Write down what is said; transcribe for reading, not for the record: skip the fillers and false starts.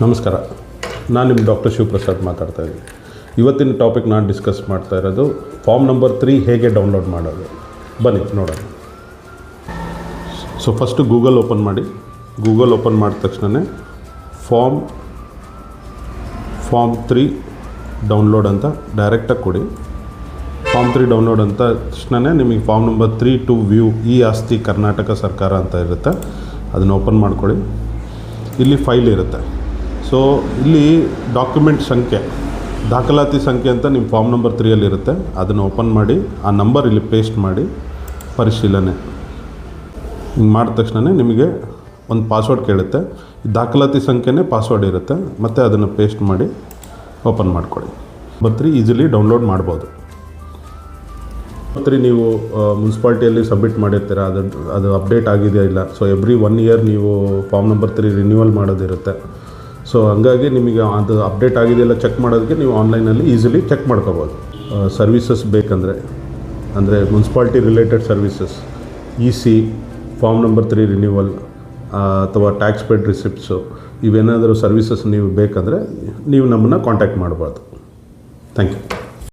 ನಮಸ್ಕಾರ, ನಾನು ನಿಮ್ಮ ಡಾಕ್ಟರ್ ಶಿವಪ್ರಸಾದ್ ಮಾತಾಡ್ತಾ ಇದ್ದೀನಿ. ಇವತ್ತಿನ ಟಾಪಿಕ್ ನಾನು ಡಿಸ್ಕಸ್ ಮಾಡ್ತಾ ಇರೋದು ಫಾರ್ಮ್ ನಂಬರ್ 3 ಹೇಗೆ ಡೌನ್ಲೋಡ್ ಮಾಡೋದು. ಬನ್ನಿ ನೋಡೋಣ. ಸೊ ಫಸ್ಟು ಗೂಗಲ್ ಓಪನ್ ಮಾಡಿ. ಗೂಗಲ್ ಓಪನ್ ಮಾಡಿದ ತಕ್ಷಣ ಫಾರ್ಮ್ 3 ಡೌನ್ಲೋಡ್ ಅಂತ ಡೈರೆಕ್ಟಾಗಿ ಕೊಡಿ. ಫಾರ್ಮ್ 3 ಡೌನ್ಲೋಡ್ ಅಂತ ತಕ್ಷಣ ನಿಮಗೆ form number 3 to view E Aasthi Karnataka ಸರ್ಕಾರ ಅಂತ ಇರುತ್ತೆ. ಅದನ್ನು ಓಪನ್ ಮಾಡ್ಕೊಳ್ಳಿ. ಇಲ್ಲಿ ಫೈಲ್ ಇರುತ್ತೆ. ಸೊ ಇಲ್ಲಿ ಡಾಕ್ಯುಮೆಂಟ್ ಸಂಖ್ಯೆ, ದಾಖಲಾತಿ ಸಂಖ್ಯೆ ಅಂತ ನಿಮ್ಮ ಫಾರ್ಮ್ ನಂಬರ್ 3 ಇರುತ್ತೆ. ಅದನ್ನು ಓಪನ್ ಮಾಡಿ, ಆ ನಂಬರ್ ಇಲ್ಲಿ ಪೇಸ್ಟ್ ಮಾಡಿ ಪರಿಶೀಲನೆ ಹಿಂಗೆ ಮಾಡಿದ ತಕ್ಷಣ ನಿಮಗೆ ಒಂದು ಪಾಸ್ವರ್ಡ್ ಕೇಳುತ್ತೆ. ದಾಖಲಾತಿ ಸಂಖ್ಯೆನೇ ಪಾಸ್ವರ್ಡ್ ಇರುತ್ತೆ. ಮತ್ತು ಅದನ್ನು ಪೇಸ್ಟ್ ಮಾಡಿ ಓಪನ್ ಮಾಡ್ಕೊಳ್ಳಿ. ನಂಬರ್ 3 ಈಸಿಲಿ ಡೌನ್ಲೋಡ್ ಮಾಡ್ಬೋದು. ನಂಬರ್ 3 ನೀವು ಮುನ್ಸಿಪಾಲ್ಟಿಯಲ್ಲಿ ಸಬ್ಮಿಟ್ ಮಾಡಿರ್ತೀರ, ಅದು ಅಪ್ಡೇಟ್ ಆಗಿದೆಯಾ ಇಲ್ಲ. ಸೊ ಎವ್ರಿ 1 ಇಯರ್ ನೀವು ಫಾರ್ಮ್ ನಂಬರ್ 3 ರಿನ್ಯೂವಲ್ ಮಾಡೋದಿರುತ್ತೆ. ಸೊ ಹಂಗಾಗಿ ನಿಮಗೆ ಅದು ಅಪ್ಡೇಟ್ ಆಗಿದೆಯಲ್ಲ ಚೆಕ್ ಮಾಡೋದಕ್ಕೆ ನೀವು ಆನ್ಲೈನಲ್ಲಿ ಈಸಿಲಿ ಚೆಕ್ ಮಾಡ್ಕೋಬೋದು. ಸರ್ವೀಸಸ್ ಬೇಕಂದರೆ, ಅಂದರೆ municipality related services, EC, form number 3 renewal ಅಥವಾ ಟ್ಯಾಕ್ಸ್ ಪೇಡ್ ರಿಸಿಪ್ಟ್ಸು, ಇವೇನಾದರೂ ಸರ್ವೀಸಸ್ ನೀವು ಬೇಕಂದರೆ ನೀವು ನಮ್ಮನ್ನು ಕಾಂಟ್ಯಾಕ್ಟ್ ಮಾಡ್ಬೋದು. Thank you.